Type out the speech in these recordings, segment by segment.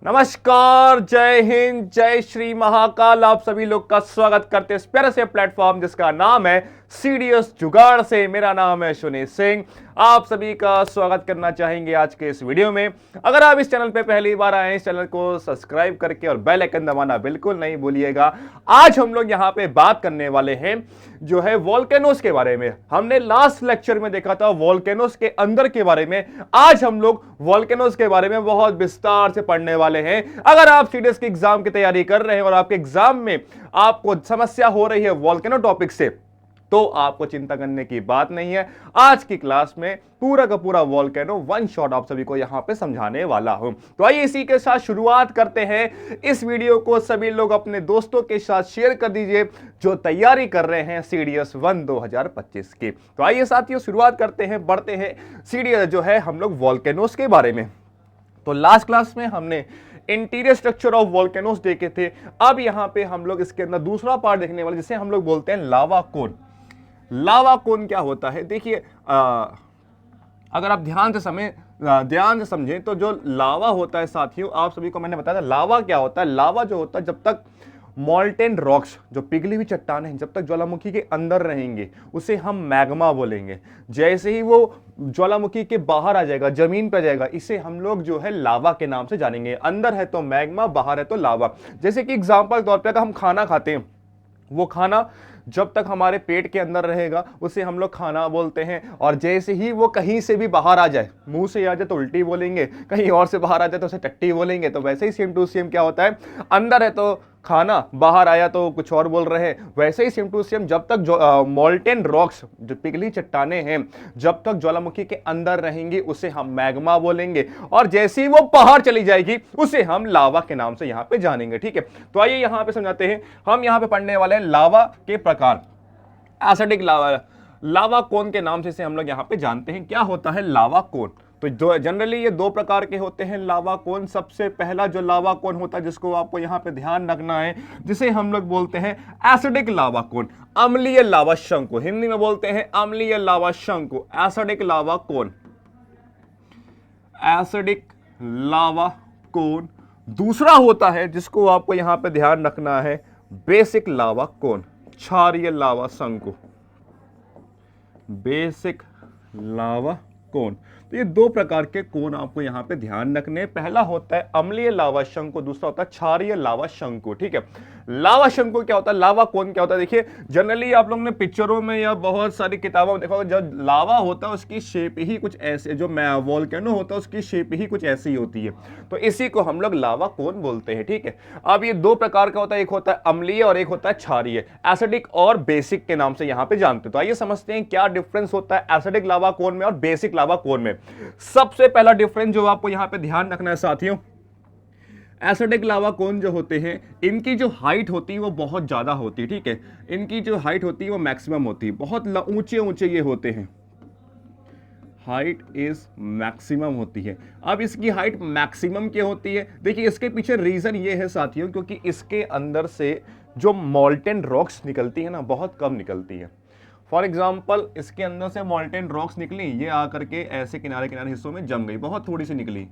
नमस्कार, जय हिंद, जय श्री महाकाल। आप सभी लोग का स्वागत करते हैं इस प्यारे से प्लेटफॉर्म जिसका नाम है सीडीएस जुगाड़ से। मेरा नाम है सुनील सिंह। आप सभी का स्वागत करना चाहेंगे आज के इस वीडियो में। अगर आप इस चैनल पे पहली बार आए, इस चैनल को सब्सक्राइब करके और बेल आइकन दबाना बिल्कुल नहीं भूलिएगा। आज हम लोग यहाँ पे बात करने वाले हैं जो है वोल्केनोस के बारे में। हमने लास्ट लेक्चर में देखा था वोल्केनोस के अंदर के बारे में। आज हम लोग वोल्केनोस के बारे में बहुत विस्तार से पढ़ने वाले हैं। अगर आप सीडीएस की एग्जाम की तैयारी कर रहे हैं और आपके एग्जाम में आपको समस्या हो रही है वोल्केनो टॉपिक से, तो आपको चिंता करने की बात नहीं है। आज की क्लास में पूरा का पूरा वोल्केनो वन शॉट आप सभी को यहां पे समझाने वाला हूं। तो आइए इसी के साथ शुरुआत करते हैं। इस वीडियो को सभी लोग अपने दोस्तों के साथ शेयर कर दीजिए जो तैयारी कर रहे हैं सीडीएस 1 2025 की। तो आइए साथियों शुरुआत करते हैं, बढ़ते हैं सीडीएस जो है हम लोग वोल्केनोस के बारे में। तो लास्ट क्लास में हमने इंटीरियर स्ट्रक्चर ऑफ वोल्केनोस देखे थे। अब यहां पे हम लोग इसके अंदर दूसरा पार्ट देखने वाले जिसे हम लोग बोलते हैं लावा कोन। लावा कोन क्या होता है? देखिए, अगर आप ध्यान से समझें तो जो लावा होता है साथियों, आप सभी को मैंने बताया था लावा क्या होता है। लावा जो होता है, जब तक मॉल्टेन रॉक्स, जो पिघली हुई चट्टानें जब तक ज्वालामुखी के अंदर रहेंगे उसे हम मैग्मा बोलेंगे। जैसे ही वो ज्वालामुखी के बाहर आ जाएगा, जमीन पर जाएगा, इसे हम लोग जो है लावा के नाम से जानेंगे। अंदर है तो मैग्मा, बाहर है तो लावा। जैसे कि एग्जांपल तौर पे अगर हम खाना खाते हैं, वो खाना जब तक हमारे पेट के अंदर रहेगा उसे हम लोग खाना बोलते हैं। और जैसे ही वो कहीं से भी बाहर आ जाए, मुंह से आ जाए तो उल्टी बोलेंगे, कहीं और से बाहर आ जाए तो उसे टट्टी बोलेंगे। तो वैसे ही सेम टू सेम क्या होता है, अंदर है तो खाना, बाहर आया तो कुछ और बोल रहे हैं। वैसे ही सेम टू सेम जब तक मॉल्टेन रॉक्स, जो पिघली चट्टानें हैं, जब तक ज्वालामुखी के अंदर रहेंगी उसे हम मैग्मा बोलेंगे। और जैसे ही वो बाहर चली जाएगी उसे हम लावा के नाम से यहां पे जानेंगे। ठीक है, तो आइए यहां पे समझाते हैं। हम यहां पे पढ़ने वाले हैं लावा के प्रकार। एसिडिक लावा, लावा कोन के नाम से इसे हम लोग यहां पे जानते हैं। क्या होता है लावा कोन? तो जो जनरली ये दो प्रकार के होते हैं लावा कोन। सबसे पहला जो लावा कोन होता है, जिसको आपको यहां पे ध्यान रखना है, जिसे हम लोग बोलते हैं एसिडिक लावा कोन, अम्लीय लावा शंकु। हिंदी में बोलते हैं अम्लीय लावा शंकु, एसिडिक लावा कोन, एसिडिक लावा कोन। दूसरा होता है जिसको आपको यहां पे ध्यान रखना है, बेसिक लावा कोन, क्षारीय लावा शंकु, बेसिक लावा कोन। तो ये दो प्रकार के कोन आपको यहां पे ध्यान रखने। पहला होता है अम्लीय लावा शंकु, दूसरा होता है क्षारीय लावा शंकु। ठीक है, लावा शंकु क्या होता है, लावा कोन क्या होता है? देखिए, जनरली आप लोगों ने पिक्चरों में या बहुत सारी किताबों में देखा होगा, जब लावा होता है उसकी शेप ही कुछ ऐसे, जो वोल्केनो होता है उसकी शेप ही कुछ ऐसी होती है। तो इसी को हम लोग लावा कोन बोलते हैं। ठीक है, अब ये दो प्रकार का होता है, एक होता है अम्लीय और एक होता है क्षारीय, एसिडिक और बेसिक के नाम से यहां पे जानते हैं। तो आइए समझते हैं क्या डिफरेंस होता है एसिडिक लावा कोन में और बेसिक लावा कोन में। सबसे पहला डिफरेंस जो आपको यहां पे ध्यान रखना है साथियों, एसिडिक लावा कोन जो होते हैं, इनकी जो हाइट होती है वो बहुत ज्यादा होती है। ठीक है, इनकी जो हाइट होती है वो मैक्सिमम होती है, बहुत ऊंचे ऊंचे ये होते हैं, हाइट इज मैक्सिमम होती है। अब इसकी हाइट मैक्सिमम क्या होती है? देखिए, इसके पीछे रीजन ये है साथियों, क्योंकि इसके अंदर से जो मॉल्टेन रॉक्स निकलती है ना, बहुत कम निकलती है। फॉर एग्जाम्पल, इसके अंदर से मॉल्टेन रॉक्स निकली, ये आकर के ऐसे किनारे किनारे हिस्सों में जम गई, बहुत थोड़ी सी निकली,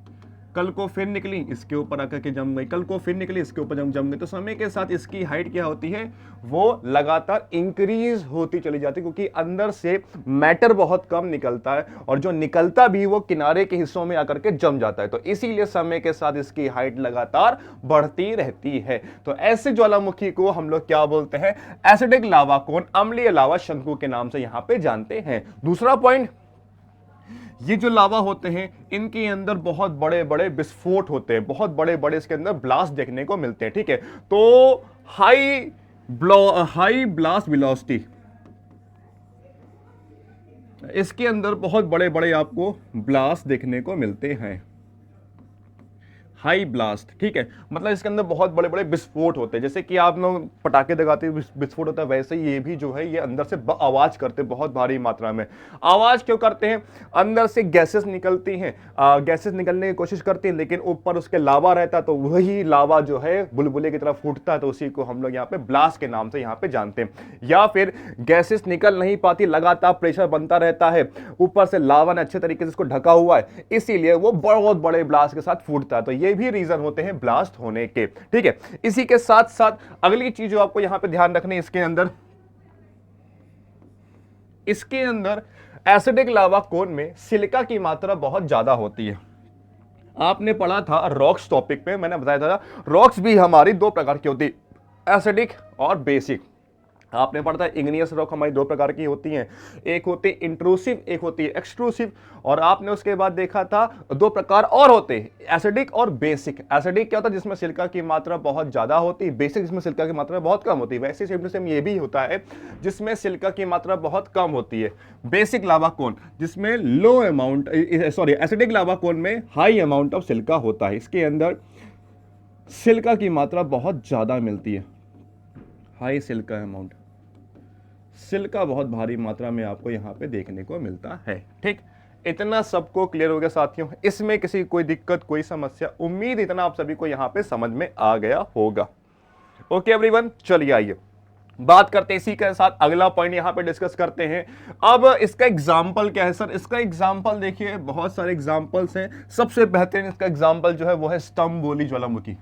कल को फिर निकली, इसके ऊपर आकर के जम गई, कल को फिर निकली, इसके ऊपर जम गई। तो समय के साथ इसकी हाइट क्या होती है, वो लगातार इंक्रीज होती चली जाती है, क्योंकि अंदर से मैटर बहुत कम निकलता है और जो निकलता भी वो किनारे के हिस्सों में आकर के जम जाता है। तो इसीलिए समय के साथ इसकी हाइट लगातार बढ़ती रहती है। तो ऐसे ज्वालामुखी को हम लोग क्या बोलते हैं, एसिडिक लावा कोन, अम्लीय लावा शंकु के नाम से यहां पे जानते हैं। दूसरा पॉइंट, ये जो लावा होते हैं इनके अंदर बहुत बड़े बड़े विस्फोट होते हैं, बहुत बड़े बड़े इसके अंदर ब्लास्ट देखने को मिलते हैं। ठीक है, तो हाई ब्लास्ट वेलोसिटी, इसके अंदर बहुत बड़े बड़े आपको ब्लास्ट देखने को मिलते हैं, हाई ब्लास्ट। ठीक है, मतलब इसके अंदर बहुत बड़े बड़े विस्फोट होते हैं। जैसे कि आप लोग पटाखे दगाते हैं विस्फोट होता है, वैसे ये भी जो है ये अंदर से आवाज करते हैं बहुत भारी मात्रा में। आवाज क्यों करते हैं? अंदर से गैसेस निकलती हैं, गैसेस निकलने की कोशिश करती हैं, लेकिन ऊपर उसके लावा रहता है, तो वही लावा जो है बुलबुले की तरह फूटता है। तो उसी को हम लोग यहाँ पे ब्लास्ट के नाम से यहाँ पे जानते हैं। या फिर गैसेस निकल नहीं पाती, लगातार प्रेशर बनता रहता है, ऊपर से लावा ने अच्छे तरीके से इसको ढका हुआ है, इसीलिए वो बहुत बड़े ब्लास्ट के साथ फूटता है। तो ये ये भी रीजन होते हैं ब्लास्ट होने के। ठीक है, इसी के साथ साथ अगली चीज जो आपको यहां पे ध्यान रखनी है, इसके अंदर एसिडिक लावा कोन में सिलिका की मात्रा बहुत ज्यादा होती है। आपने पढ़ा था रॉक्स टॉपिक पे, मैंने बताया था रॉक्स भी हमारी दो प्रकार की होती है, एसिडिक और बेसिक। आपने पढ़ा था इग्नियस रॉक हमारी दो प्रकार की होती हैं, एक होती है इंट्रूसिव, एक होती है एक्सट्रूसिव। और आपने उसके बाद देखा था दो प्रकार और होते हैं, एसिडिक और बेसिक। एसिडिक क्या होता है, जिसमें सिलिका की मात्रा बहुत ज्यादा होती है, बेसिक जिसमें सिलिका की मात्रा बहुत कम होती है। वैसे सेम टू सेम ये भी होता है जिसमें सिलिका की मात्रा बहुत कम होती है, बेसिक लावा कोन, जिसमें लो अमाउंट, सॉरी एसिडिक लावा कोन में हाई अमाउंट ऑफ सिलिका होता है। इसके अंदर सिलिका की मात्रा बहुत ज्यादा मिलती है, हाई सिलिका अमाउंट, सिलिका बहुत भारी मात्रा में आपको यहां पे देखने को मिलता है। ठीक, इतना सबको क्लियर हो गया साथियों, इसमें किसी कोई दिक्कत कोई समस्या, उम्मीद इतना आप सभी को यहां पे समझ में आ गया होगा। ओके एवरीवन, चलिए आइए बात करते हैं इसी के साथ अगला पॉइंट यहां पे डिस्कस करते हैं। अब इसका एग्जाम्पल क्या है सर, इसका एग्जाम्पल देखिए बहुत सारे एग्जाम्पल्स हैं। सबसे बेहतरीन इसका एग्जाम्पल जो है वो है स्टम्बोली ज्वालामुखी,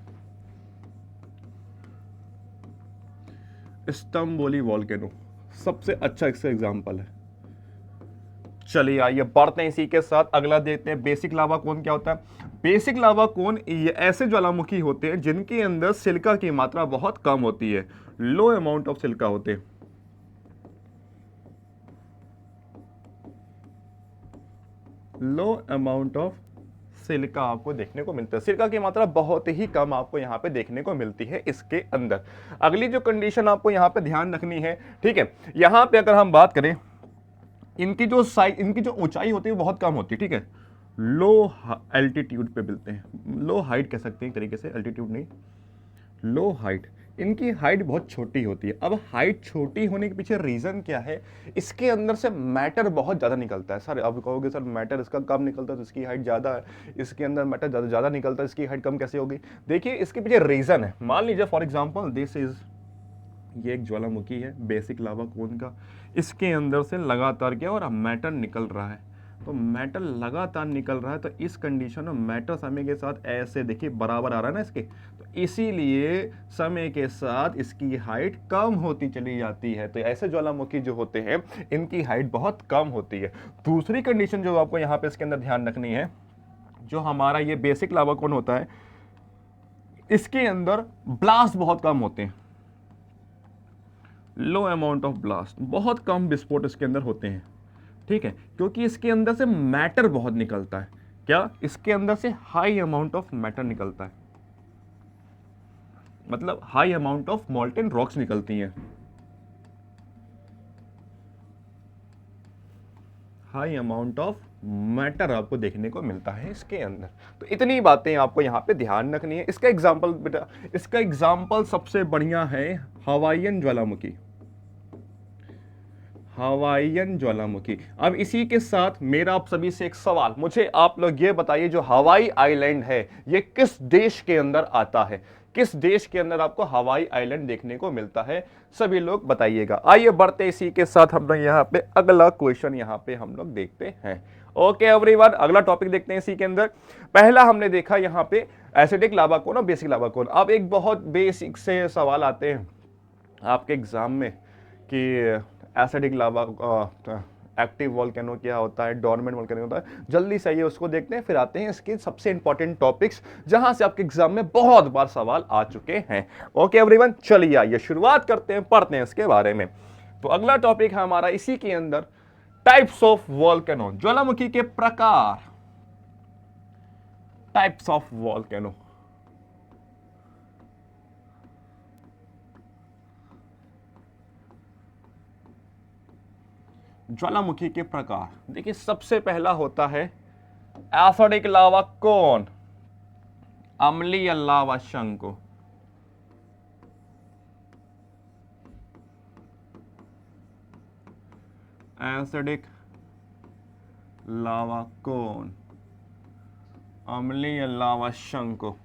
स्टम्बोली वॉल्केनो सबसे अच्छा इसका एग्जाम्पल है। चलिए आइए बढ़ते हैं इसी के साथ, अगला देखते हैं बेसिक लावा कोन क्या होता है। बेसिक लावा कोन ये ऐसे ज्वालामुखी होते हैं जिनके अंदर सिलिका की मात्रा बहुत कम होती है, लो अमाउंट ऑफ सिलिका होते हैं। लो अमाउंट ऑफ सिलिका आपको देखने को मिलता है, सिलिका की मात्रा बहुत ही कम आपको यहां पे देखने को मिलती है इसके अंदर। अगली जो कंडीशन आपको यहां पे ध्यान रखनी है, ठीक है, यहां पे अगर हम बात करें इनकी जो साइज, इनकी जो ऊंचाई होती है वो बहुत कम होती है। ठीक है, लो एल्टीट्यूड पे मिलते हैं, लो हाइट कह सकते हैं एक तरीके से, एल्टीट्यूड नहीं, लो हाइट, इनकी हाइट बहुत छोटी होती है। अब हाइट छोटी होने के पीछे रीजन क्या है, इसके अंदर से मैटर बहुत ज्यादा निकलता है। सर अब कहोगे सर मैटर इसका कम निकलता है तो इसकी हाइट ज्यादा है, इसके अंदर मैटर ज्यादा निकलता है इसकी हाइट कम कैसे होगी। देखिए इसके पीछे रीजन है। मान लीजिए फॉर एग्जाम्पल दिस इज, ये एक ज्वालामुखी है बेसिक लावा कोन का, इसके अंदर से लगातार क्या और मैटर निकल रहा है, तो मैटर लगातार निकल रहा है, तो इस कंडीशन में मैटर समय के साथ ऐसे देखिए बराबर आ रहा है ना इसके, तो इसीलिए समय के साथ इसकी हाइट कम होती चली जाती है। तो ऐसे ज्वालामुखी जो होते हैं इनकी हाइट बहुत कम होती है। दूसरी कंडीशन जो आपको यहाँ पे इसके अंदर ध्यान रखनी है, जो हमारा ये बेसिक लावा कोन होता है इसके अंदर ब्लास्ट बहुत कम होते हैं, लो अमाउंट ऑफ ब्लास्ट, बहुत कम विस्फोट इसके अंदर होते हैं। ठीक है, क्योंकि इसके अंदर से मैटर बहुत निकलता है। क्या, इसके अंदर से हाई अमाउंट ऑफ मैटर निकलता है, मतलब high amount of molten rocks निकलती हैं, हाई अमाउंट ऑफ मैटर आपको देखने को मिलता है इसके अंदर। तो इतनी बातें आपको यहां पे ध्यान रखनी है। इसका एग्जांपल बेटा, इसका एग्जांपल सबसे बढ़िया है हवाईयन ज्वालामुखी, हवाईयन ज्वालामुखी। अब इसी के साथ मेरा आप सभी से एक सवाल, मुझे आप लोग ये बताइए जो हवाई आइलैंड है ये किस देश के अंदर आता है, किस देश के अंदर आपको हवाई आइलैंड देखने को मिलता है, सभी लोग बताइएगा। आइए बढ़ते इसी के साथ हम लोग यहाँ पे अगला क्वेश्चन यहाँ पे हम लोग देखते हैं। ओके एवरीवन, अगला टॉपिक देखते हैं इसी के अंदर। पहला हमने देखा यहाँ पे एसिडिक लावा कोन और बेसिक लावा कोन। अब एक बहुत बेसिक से सवाल आते हैं आपके एग्जाम में कि एसिडिक लावा एक्टिव वोल्केनो क्या होता है, डोर्मेंट वोल्केनो होता है। जल्दी से आइए उसको देखते हैं, फिर आते हैं इसके सबसे इंपॉर्टेंट टॉपिक्स जहां से आपके एग्जाम में बहुत बार सवाल आ चुके हैं। ओके एवरीवन, चलिए आइए शुरुआत करते हैं, पढ़ते हैं इसके बारे में। तो अगला टॉपिक है हमारा इसी के अंदर टाइप्स ऑफ वोल्केनो, ज्वालामुखी के प्रकार, टाइप्स ऑफ वोल्केनो। ज्वालामुखी के प्रकार देखिए, सबसे पहला होता है एसिडिक लावा कोन, अम्लीय लावा शंकु। एसिडिक लावा कोन, अम्लीय लावा शंकु,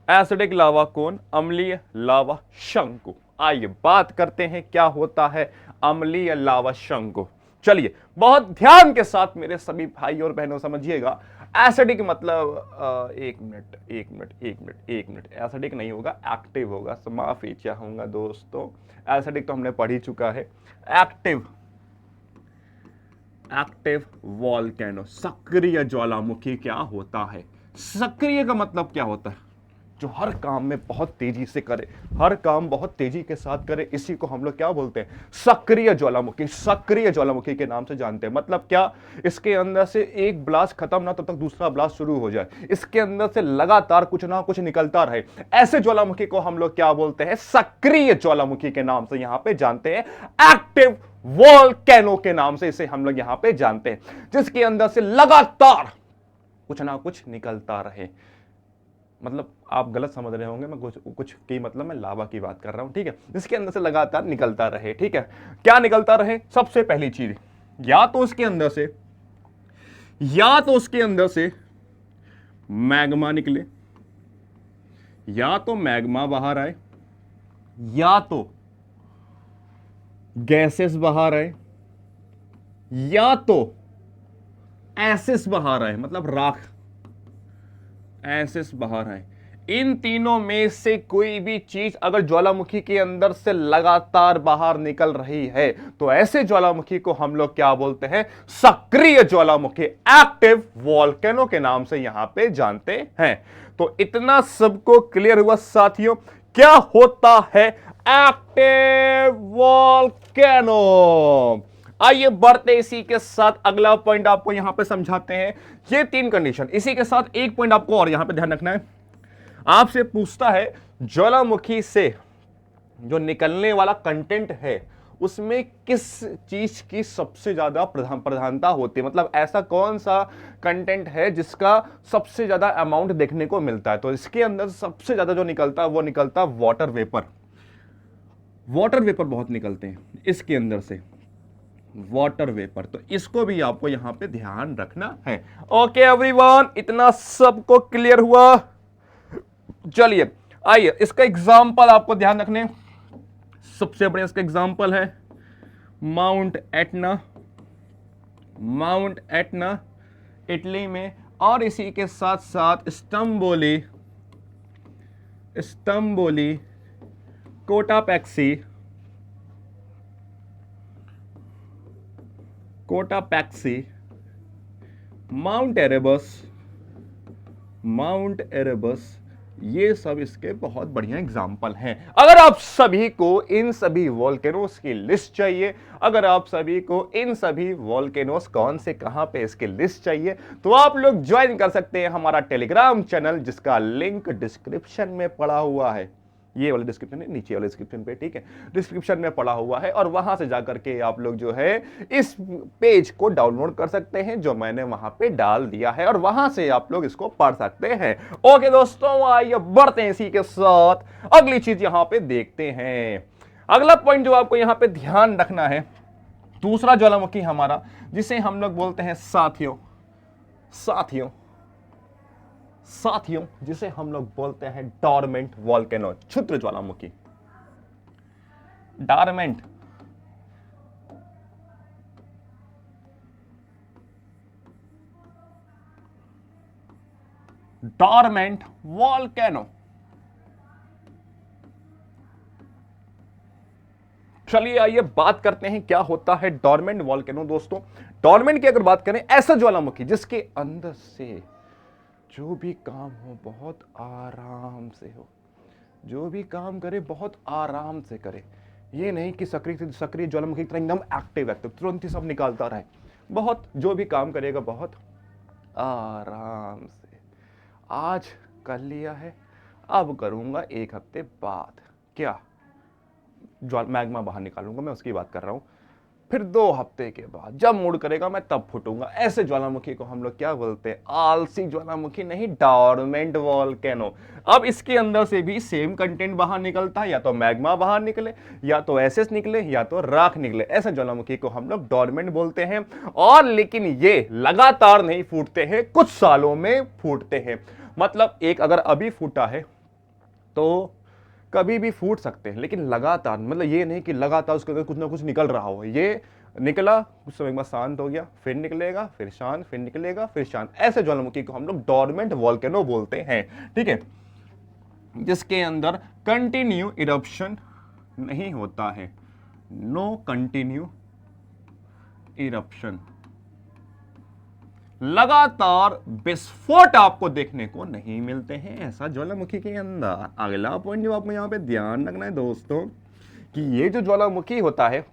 एसिडिक लावा कोन, अम्लीय लावा शंकु। आइए बात करते हैं क्या होता है अम्लीय लावा शंकु। चलिए बहुत ध्यान के साथ मेरे सभी भाई और बहनों समझिएगा, एसिडिक मतलब एक मिनट एसिडिक नहीं होगा, एक्टिव होगा। माफी चाहूंगा दोस्तों, एसिडिक तो हमने पढ़ ही चुका है। एक्टिव, एक्टिव वॉल्केनो, सक्रिय ज्वालामुखी क्या होता है? सक्रिय का मतलब क्या होता है? जो हर काम में बहुत तेजी से करे, हर काम बहुत तेजी के साथ करे, इसी को हम लोग क्या बोलते हैं? सक्रिय ज्वालामुखी। सक्रिय ज्वालामुखी के नाम से जानते हैं। मतलब क्या? इसके अंदर से एक ब्लास्ट खत्म ना तब तक दूसरा ब्लास्ट शुरू हो जाए, इसके अंदर से लगातार कुछ ना कुछ निकलता रहे, ऐसे ज्वालामुखी को हम लोग क्या बोलते हैं? सक्रिय ज्वालामुखी के नाम से यहां पे जानते हैं। एक्टिव वॉल्केनो के नाम से इसे हम लोग यहां पे जानते हैं, जिसके अंदर से लगातार कुछ ना कुछ निकलता रहे। मतलब आप गलत समझ रहे होंगे, मैं कुछ की मतलब मैं लावा की बात कर रहा हूं, ठीक है? जिसके अंदर से लगातार निकलता रहे, ठीक है? क्या निकलता रहे? सबसे पहली चीज, या तो उसके अंदर से मैग्मा निकले, या तो मैग्मा बाहर आए, या तो गैसेस बाहर आए, या तो एसिस बाहर आए, मतलब राख, एसिस बाहर आए। इन तीनों में से कोई भी चीज अगर ज्वालामुखी के अंदर से लगातार बाहर निकल रही है तो ऐसे ज्वालामुखी को हम लोग क्या बोलते हैं? सक्रिय ज्वालामुखी, एक्टिव वॉल्केनो के नाम से यहां पे जानते हैं। तो इतना सबको क्लियर हुआ साथियों, क्या होता है एक्टिव वॉल्केनो? आइए बढ़ते इसी के साथ अगला पॉइंट आपको यहां पे समझाते हैं। ये तीन कंडीशन, इसी के साथ एक पॉइंट आपको और यहां पे ध्यान रखना है। आपसे पूछता है ज्वालामुखी से जो निकलने वाला कंटेंट है उसमें किस चीज की सबसे ज्यादा प्रधानता होती है? मतलब ऐसा कौन सा कंटेंट है जिसका सबसे ज्यादा अमाउंट देखने को मिलता है? तो इसके अंदर सबसे ज्यादा जो निकलता है वो निकलता है वाटर वेपर। वाटर वेपर बहुत निकलते हैं इसके अंदर से, वाटर वेपर। तो इसको भी आपको यहां पे ध्यान रखना है। ओके एवरीवन, इतना सबको क्लियर हुआ? चलिए आइए इसका एग्जांपल आपको ध्यान रखने। सबसे बड़े इसका एग्जांपल है mount Etna. Mount Etna Italy में, और इसी के साथ साथ स्टम्बोली, स्टम्बोली, कोटापैक्सी, कोटापैक्सी, माउंट एरेबस, माउंट एरेबस, ये सब इसके बहुत बढ़िया एग्जाम्पल हैं। अगर आप सभी को इन सभी वोल्केनोस की लिस्ट चाहिए, अगर आप सभी को इन सभी वोल्केनोस कौन से कहां पे इसकी लिस्ट चाहिए, तो आप लोग ज्वाइन कर सकते हैं हमारा टेलीग्राम चैनल, जिसका लिंक डिस्क्रिप्शन में पड़ा हुआ है। ये वाले डिस्क्रिप्शन है, नीचे वाले डिस्क्रिप्शन पे, ठीक है? डिस्क्रिप्शन में पड़ा हुआ है, और वहां से जाकर के आप लोग जो है इस पेज को डाउनलोड कर सकते हैं जो मैंने वहां पे डाल दिया है, और वहां से आप लोग इसको पढ़ सकते हैं। ओके दोस्तों, आइए बढ़ते हैं इसी के साथ अगली चीज यहां पे देखते हैं। अगला पॉइंट जो आपको यहां पे ध्यान रखना है, दूसरा ज्वालामुखी हमारा, जिसे हम लोग बोलते हैं साथियों, साथियों, साथियों, जिसे हम लोग बोलते हैं डॉर्मेंट वॉल्केनो, क्षुद्र ज्वालामुखी। Dormant, dormant volcano. चलिए आइए बात करते हैं क्या होता है डॉर्मेंट वॉल्केनो। दोस्तों, डॉर्मेंट की अगर बात करें, ऐसा ज्वालामुखी जिसके अंदर से जो भी काम हो बहुत आराम से हो, जो भी काम करे बहुत आराम से करे। ये नहीं कि सक्रिय ज्वालामुखी की तरह एकदम एक्टिव तुरंत ही सब निकालता रहे। बहुत जो भी काम करेगा बहुत आराम से। आज कर लिया है, अब करूंगा एक हफ्ते बाद, क्या मैग्मा बाहर निकालूंगा, मैं उसकी बात कर रहा हूं। फिर 2 हफ्ते के बाद जब मूड करेगा मैं तब फूटूंगा। ऐसे ज्वालामुखी को हम लोग क्या बोलते हैं? आलसी ज्वालामुखी, नहीं डॉर्मेंट वॉल्केनो। अब इसके अंदर से भी सेम कंटेंट बाहर निकलता है, या तो मैग्मा बाहर निकले, या तो एसेस निकले, या तो राख निकले। ऐसे ज्वालामुखी को हम लोग डॉर्मेंट बोलते हैं। और लेकिन ये लगातार नहीं फूटते हैं, कुछ सालों में फूटते हैं। मतलब एक अगर अभी फूटा है तो कभी भी फूट सकते हैं, लेकिन लगातार, मतलब ये नहीं कि लगातार उसके अंदर कुछ ना कुछ निकल रहा हो। ये निकला, कुछ समय बाद शांत हो गया, फिर निकलेगा, फिर शांत, फिर निकलेगा, फिर शांत। ऐसे ज्वालामुखी को हम लोग डोरमेंट वोल्केनो बोलते हैं, ठीक है, जिसके अंदर कंटिन्यू इरप्शन नहीं होता है, नो कंटिन्यू इरप्शन, लगातार विस्फोट आपको देखने को नहीं मिलते हैं ऐसा ज्वालामुखी के अंदर। अगला पॉइंट जो आपको यहां पे ध्यान रखना है दोस्तों, कि ये जो ज्वालामुखी होता है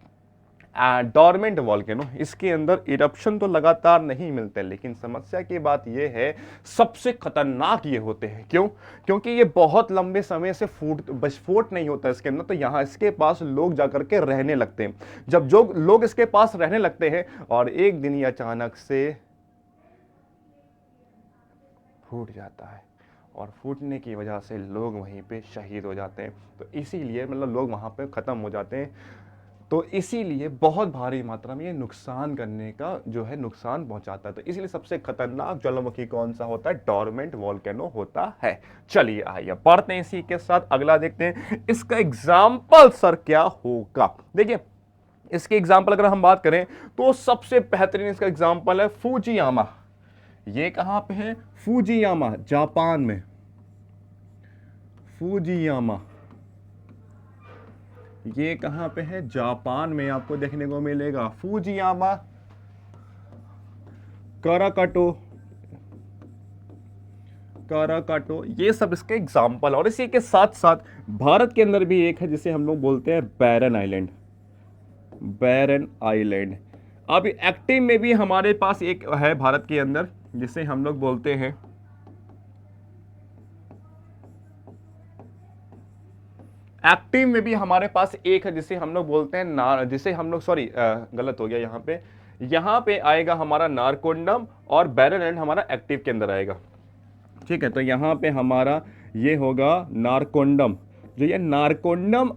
डोरमेंट वोल्केनो, इसके अंदर इरप्शन तो लगातार नहीं मिलते, लेकिन समस्या की बात यह है सबसे खतरनाक ये होते हैं। क्यों? क्योंकि ये बहुत लंबे समय से विस्फोट नहीं होता इसके अंदर, तो यहां इसके पास लोग जाकर के रहने लगते हैं। जब जो लोग इसके पास रहने लगते हैं और एक दिन ये अचानक से फूट जाता है, और फूटने की वजह से लोग वहीं पे शहीद हो जाते हैं। तो इसीलिए मतलब लोग वहां पे खत्म हो जाते हैं, तो इसीलिए बहुत भारी मात्रा में ये नुकसान करने का जो है नुकसान पहुंचाता है। तो इसीलिए सबसे खतरनाक ज्वालामुखी कौन सा होता है? डोरमेंट वोल्केनो होता है। चलिए आइए बढ़ते हैं इसी के साथ, अगला देखते हैं इसका एग्जाम्पल सर क्या होगा। देखिए इसके एग्जाम्पल अगर हम बात करें तो सबसे बेहतरीन इसका एग्जाम्पल है फूजियामा। ये कहां पे है? फूजियामा, जापान में। फूजियामा ये कहां पे है? जापान में आपको देखने को मिलेगा। फूजियामा, कराकाटो, कराकाटो, ये सब इसके एग्जाम्पल। और इसी के साथ साथ भारत के अंदर भी एक है जिसे हम लोग बोलते हैं बैरन आइलैंड। बैरन आइलैंड अभी एक्टिव में भी हमारे पास एक है भारत के अंदर जिसे हम लोग बोलते हैं एक्टिव में भी हमारे पास एक है जिसे हम लोग बोलते हैं जिसे हम लोग सॉरी गलत हो गया, यहां पे आएगा हमारा नारकोंडम, और बैरन आइलैंड हमारा एक्टिव के अंदर आएगा। ठीक है, तो यहां पे हमारा ये होगा नारकोंडम। जो ये नारकोंडम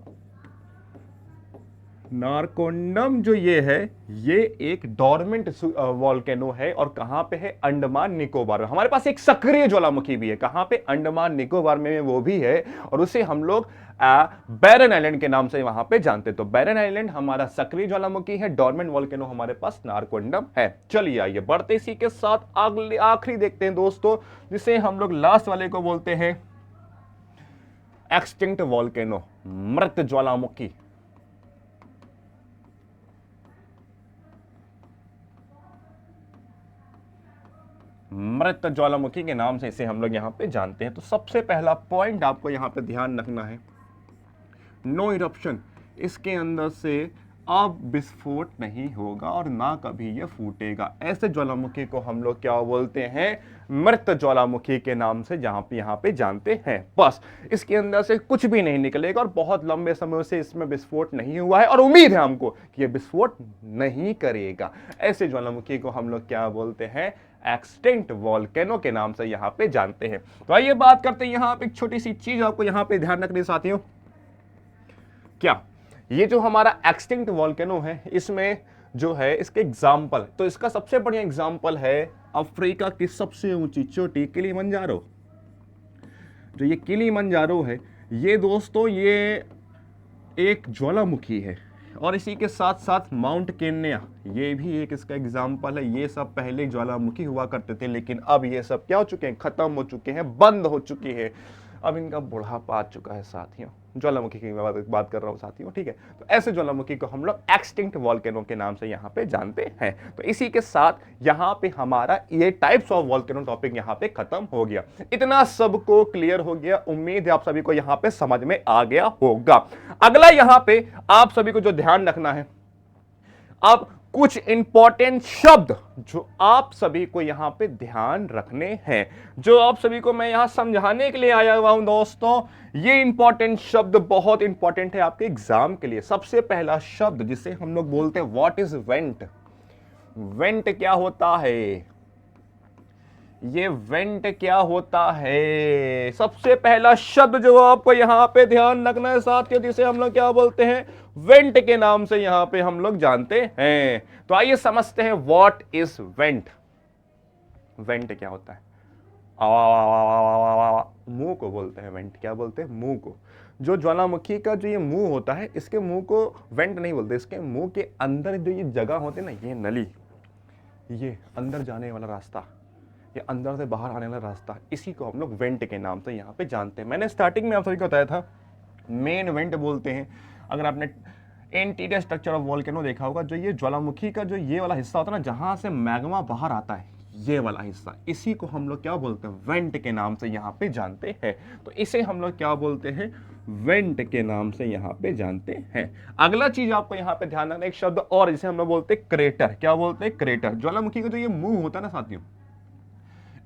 जो ये है, ये एक डोरमेंट वोल्केनो है, और कहां पे है? अंडमान निकोबार में। हमारे पास एक सक्रिय ज्वालामुखी भी है, कहां पे? अंडमान निकोबार में वो भी है, और उसे हम लोग बैरन आइलैंड के नाम से वहां पे जानते। तो बैरन आइलैंड हमारा सक्रिय ज्वालामुखी है, डोरमेंट वोल्केनो हमारे पास नारकोंडम है। चलिए आइए बढ़ते इसी के साथ आखिरी देखते हैं दोस्तों, जिसे हम लोग लास्ट वाले को बोलते हैं एक्सटिंक्ट वोल्केनो, मृत ज्वालामुखी। मृत ज्वालामुखी के नाम से इसे हम लोग यहां पे जानते हैं। तो सबसे पहला पॉइंट आपको यहां पे ध्यान रखना है, नो इरप्शन। इसके अंदर से अब विस्फोट नहीं होगा और ना कभी ये फूटेगा। ऐसे ज्वालामुखी को हम लोग क्या बोलते हैं? मृत ज्वालामुखी के नाम से यहां पे जानते हैं। बस इसके अंदर से कुछ भी नहीं निकलेगा, और बहुत लंबे समय से इसमें विस्फोट नहीं हुआ है, और उम्मीद है हमको कि ये विस्फोट नहीं करेगा। ऐसे ज्वालामुखी को हम लोग क्या बोलते हैं? एक्सटिंक्ट वोल्केनो के नाम से यहां पे जानते हैं। तो आइए बात करते हैं यहां पे एक छोटी सी चीज आपको यहां पे ध्यान रखनी साथियों। क्या ये जो हमारा एक्सटिंक्ट वोल्केनो है, इसमें जो है इसके एग्जाम्पल, तो इसका सबसे बढ़िया एग्जाम्पल है अफ्रीका की सबसे ऊंची चोटी किलिमंजारो। जो ये किलिमंजारो है, ये दोस्तों ये एक ज्वालामुखी है, और इसी के साथ साथ माउंट केन्या, ये भी एक इसका एग्जाम्पल है। ये सब पहले ज्वालामुखी हुआ करते थे, लेकिन अब ये सब क्या हो चुके हैं? खत्म हो चुके हैं, बंद हो चुके हैं। अब इनका बुढ़ापा आ चुका है साथियों। ज्वालामुखी की बात कर रहा हूं साथियों, ठीक है। तो ऐसे ज्वालामुखी को हम लोग एक्सटिंक्ट वोल्केनो के नाम से यहाँ पे जानते हैं। तो इसी के साथ यहाँ पे हमारा ये टाइप्स ऑफ वोल्केनो टॉपिक यहाँ पे खत्म हो गया। इतना सबको क्लियर हो गया, उम्मीद है आप सभी को यहाँ पे समझ में आ गया होगा। अगला यहाँ पे आप सभी को जो ध्यान रखना है, अब कुछ इंपॉर्टेंट शब्द जो आप सभी को यहां पे ध्यान रखने हैं, जो आप सभी को मैं यहां समझाने के लिए आया हुआ हूं दोस्तों। ये इंपॉर्टेंट शब्द बहुत इंपॉर्टेंट है आपके एग्जाम के लिए। सबसे पहला शब्द जिसे हम लोग बोलते हैं व्हाट इज वेंट। वेंट क्या होता है? ये वेंट क्या होता है? सबसे पहला शब्द जो आपको यहां पे ध्यान रखना है साथियों, जिसे हम लोग क्या बोलते हैं? वेंट के नाम से यहां पे हम लोग जानते हैं। तो आइए समझते हैं व्हाट इज वेंट। वेंट क्या होता है? मुंह को बोलते हैं वेंट। क्या बोलते हैं? मुंह को। जो ज्वालामुखी का जो ये मुंह होता है, इसके मुंह को वेंट नहीं बोलते, इसके मुंह के अंदर जो ये जगह होती है ना, ये नली, ये अंदर जाने वाला रास्ता, ये अंदर से बाहर आने वाला रास्ता, इसी को हम लोग वेंट के नाम से यहाँ पे जानते हैं। मैंने स्टार्टिंग में आप सभी को बताया था मेन वेंट बोलते हैं। अगर आपने इंटीरियर स्ट्रक्चर ऑफ वोल्केनो देखा होगा, जो ये ज्वालामुखी का जो ये वाला हिस्सा होता है ना, जहां से मैग्मा बाहर आता है, ये वाला हिस्सा, इसी को हम लोग क्या बोलते हैं? वेंट के नाम से यहाँ पे जानते हैं। तो इसे हम लोग क्या बोलते हैं? वेंट के नाम से यहाँ पे जानते हैं। अगला चीज आपको यहाँ पे ध्यान रखना, एक शब्द और जिसे हम लोग बोलते हैं क्रेटर। क्या बोलते हैं? क्रेटर। ज्वालामुखी का जो ये मुंह होता है ना साथियों,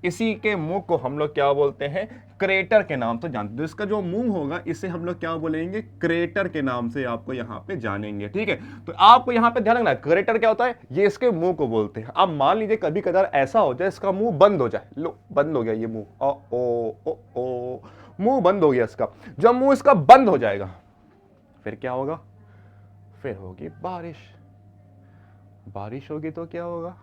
इसी के मुंह को हम लोग क्या बोलते हैं? क्रेटर के नाम से जानते हैं। तो इसका जो मुंह होगा, इसे हम लोग क्या बोलेंगे? क्रेटर के नाम से आपको यहाँ पे जानेंगे। ठीक है, तो आपको यहाँ पे ध्यान रखना है, क्रेटर क्या होता है? ये इसके मुंह को बोलते हैं। अब मान लीजिए कभी कदार ऐसा हो जाए इसका मुंह बंद हो जाए, लो बंद हो गया ये मुंह, ओ मुंह बंद हो गया इसका। जब मुंह इसका बंद हो जाएगा, फिर क्या होगा? फिर होगी बारिश। बारिश होगी तो क्या होगा?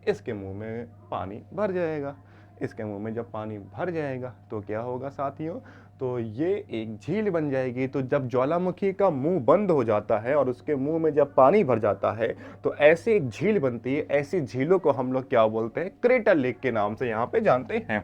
इसके मुंह में पानी भर जाएगा। इसके मुंह में जब पानी भर जाएगा तो क्या होगा साथियों? तो ये एक झील बन जाएगी। तो जब ज्वालामुखी का मुंह बंद हो जाता है और उसके मुंह में जब पानी भर जाता है, तो ऐसे एक झील बनती है। ऐसी झीलों को हम लोग क्या बोलते हैं? क्रेटर लेक के नाम से यहाँ पे जानते हैं।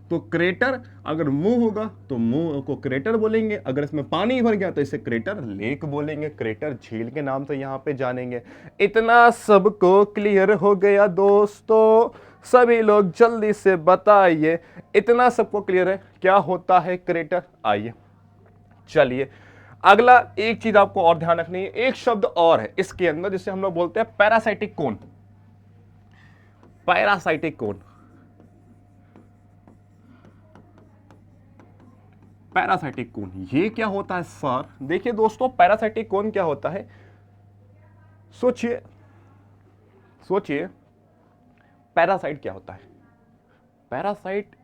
तो क्रेटर अगर मुंह होगा तो मुंह को क्रेटर बोलेंगे, अगर इसमें पानी भर गया तो इसे क्रेटर लेक बोलेंगे, क्रेटर झील के नाम से यहाँ पे जानेंगे। इतना सबको क्लियर हो गया दोस्तों? सभी लोग जल्दी से बताइए, इतना सबको क्लियर है क्या होता है क्रेटर? आइए चलिए, अगला एक चीज आपको और ध्यान रखनी है, एक शब्द और है इसके अंदर जिसे हम लोग बोलते हैं पैरासाइटिक कोन। पैरासाइटिक कोन, पैरासाइटिक कोन, ये क्या होता है सर? देखिए दोस्तों, पैरासाइटिक कोन क्या होता है? सोचिए सोचिए, पैरासाइट क्या होता है? पैरासाइट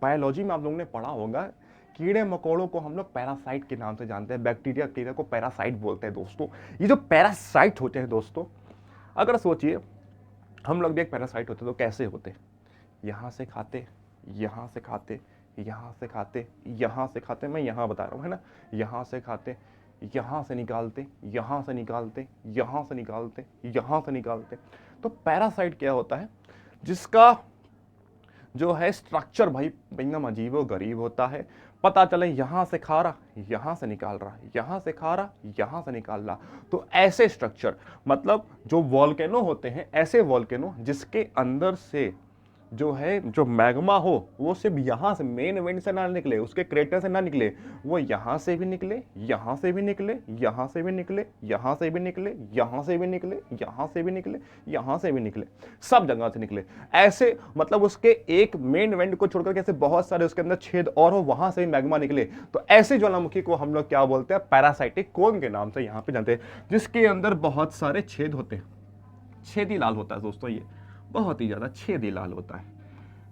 बायोलॉजी में आप लोगों ने पढ़ा होगा, कीड़े मकोड़ों को हम लोग पैरासाइट के नाम से जानते हैं। बैक्टीरिया को पैरासाइट बोलते हैं दोस्तों। ये जो पैरासाइट होते हैं दोस्तों, अगर सोचिए हम लोग भी एक पैरासाइट होते तो कैसे होते? यहां से खाते, यहां से खाते, यहां से खाते, यहां से खाते, मैं यहां बता रहा हूं, है ना, यहां से खाते, यहां से निकालते, यहां से निकालते, यहां से निकालते, यहां से निकालते। तो पैरासाइट क्या होता है? जिसका जो है स्ट्रक्चर भाई एकदम अजीबो गरीब होता है। पता चले यहां से खा रहा, यहां से निकाल रहा, यहां से खा रहा, यहां से निकाल रहा। तो ऐसे स्ट्रक्चर, मतलब जो वॉल्केनो होते हैं, ऐसे वॉल्केनो जिसके अंदर से जो है जो मैग्मा हो, वो सिर्फ यहां से मेन वेंट से ना निकले, उसके क्रेटर से ना निकले, वो यहां से भी निकले, यहां से भी निकले, यहां से भी निकले, यहां से भी निकले, यहां से भी निकले, यहां से भी निकले, यहां से भी निकले, सब जगह से निकले। ऐसे मतलब उसके एक मेन वेंट को छोड़कर कैसे बहुत सारे उसके अंदर छेद और हो, वहां से भी मैग्मा निकले। तो ऐसे ज्वालामुखी को हम लोग क्या बोलते हैं? पैरासाइटिक कोन के नाम से यहाँ पे जानते हैं, जिसके अंदर बहुत सारे छेद होते हैं। छेदी लाल होता है दोस्तों, ये बहुत ही ज्यादा छेदी लाल होता है।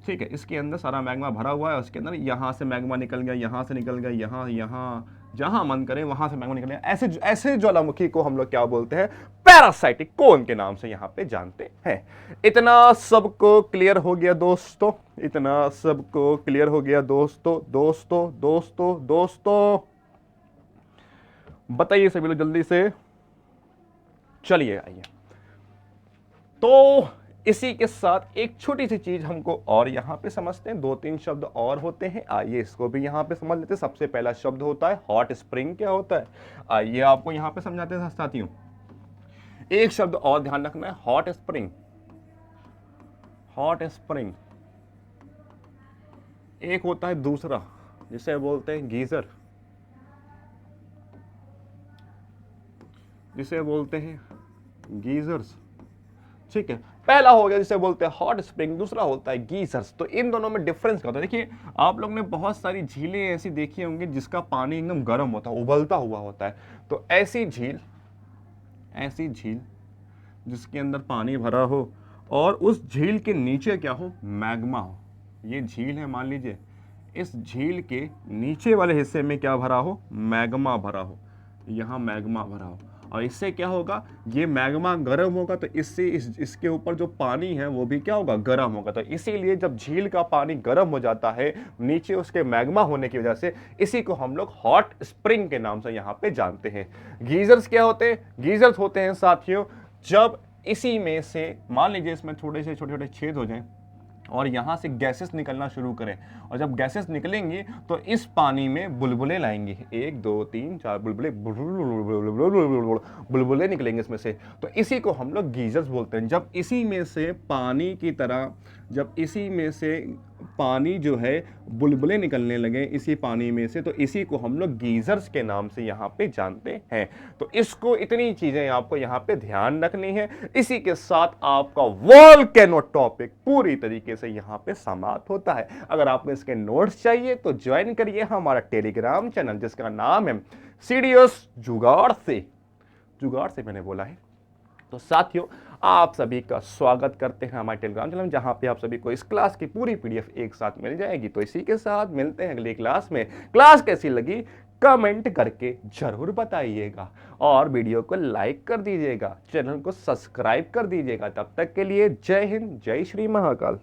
ठीक है, इसके अंदर सारा मैग्मा भरा हुआ है, उसके अंदर यहाँ से मैग्मा निकल गया, यहाँ से निकल गया, यहाँ जहां मन करे वहां से मैग्मा निकल गया। ऐसे ऐसे ज्वालामुखी को हम लोग क्या बोलते हैं? पैरासाइटिक कोन के नाम से यहाँ पे जानते हैं। इतना सबको क्लियर हो गया दोस्तों? इतना सबको क्लियर हो गया दोस्तों? दोस्तों बताइए सभी लोग जल्दी से, चलिए आइए। तो इसी के साथ एक छोटी सी चीज हमको और यहां पे समझते हैं, 2-3 शब्द और होते हैं, आइए इसको भी यहां पे समझ लेते हैं। सबसे पहला शब्द होता है हॉट स्प्रिंग। क्या होता है? आइए आपको यहां पे समझाते हैं साथियों। एक शब्द और ध्यान रखना है, हॉट स्प्रिंग। Hot spring. एक होता है दूसरा, जिसे बोलते हैं गीजर, जिसे बोलते हैं गीजर्स। ठीक है, पहला हो गया जिसे बोलते हैं हॉट स्प्रिंग, दूसरा होता है गीजर्स। तो इन दोनों में डिफरेंस क्या होता है? देखिए, आप लोग ने बहुत सारी झीलें ऐसी देखी होंगी जिसका पानी एकदम गर्म होता है, उबलता हुआ होता है। तो ऐसी झील जिसके अंदर पानी भरा हो और उस झील के नीचे क्या हो? मैग्मा हो। ये झील है, मान लीजिए इस झील के नीचे वाले हिस्से में क्या भरा हो? मैग्मा भरा हो। यहां मैग्मा भरा हो। और इससे क्या होगा, ये मैग्मा गर्म होगा तो इससे इसके ऊपर जो पानी है वो भी क्या होगा, गर्म होगा। तो इसीलिए जब झील का पानी गर्म हो जाता है नीचे उसके मैग्मा होने की वजह से, इसी को हम लोग हॉट स्प्रिंग के नाम से यहाँ पे जानते हैं। गीजर्स क्या होते हैं, गीजर्स होते हैं साथियों जब इसी में से मान लीजिए इसमें थोड़े से छोटे छोटे छेद हो जाएं और यहाँ से गैसेस निकलना शुरू करें, और जब गैसेस निकलेंगी तो इस पानी में बुलबुले लाएंगे, 1 2 3 4 बुलबुले बुलबुले निकलेंगे इसमें से। तो इसी को हम लोग गीजर्स बोलते हैं। जब इसी में से पानी की तरह, जब इसी में से पानी जो है बुलबुले निकलने लगे इसी पानी में से, तो इसी को हम लोग गीजर्स के नाम से यहाँ पे जानते हैं। तो इसको, इतनी चीजें आपको यहाँ पे ध्यान रखनी है। इसी के साथ आपका वोल्केनो टॉपिक पूरी तरीके से यहाँ पे समाप्त होता है। अगर आपको इसके नोट्स चाहिए तो ज्वाइन करिए हमारा टेलीग्राम चैनल जिसका नाम है सीरियस जुगाड़ से मैंने बोला है। तो साथियों आप सभी का स्वागत करते हैं हमारे टेलीग्राम चैनल में, जहां पे आप सभी को इस क्लास की पूरी पीडीएफ एक साथ मिल जाएगी। तो इसी के साथ मिलते हैं अगली क्लास में। क्लास कैसी लगी कमेंट करके जरूर बताइएगा, और वीडियो को लाइक कर दीजिएगा, चैनल को सब्सक्राइब कर दीजिएगा। तब तक के लिए जय हिंद, जय श्री महाकाल।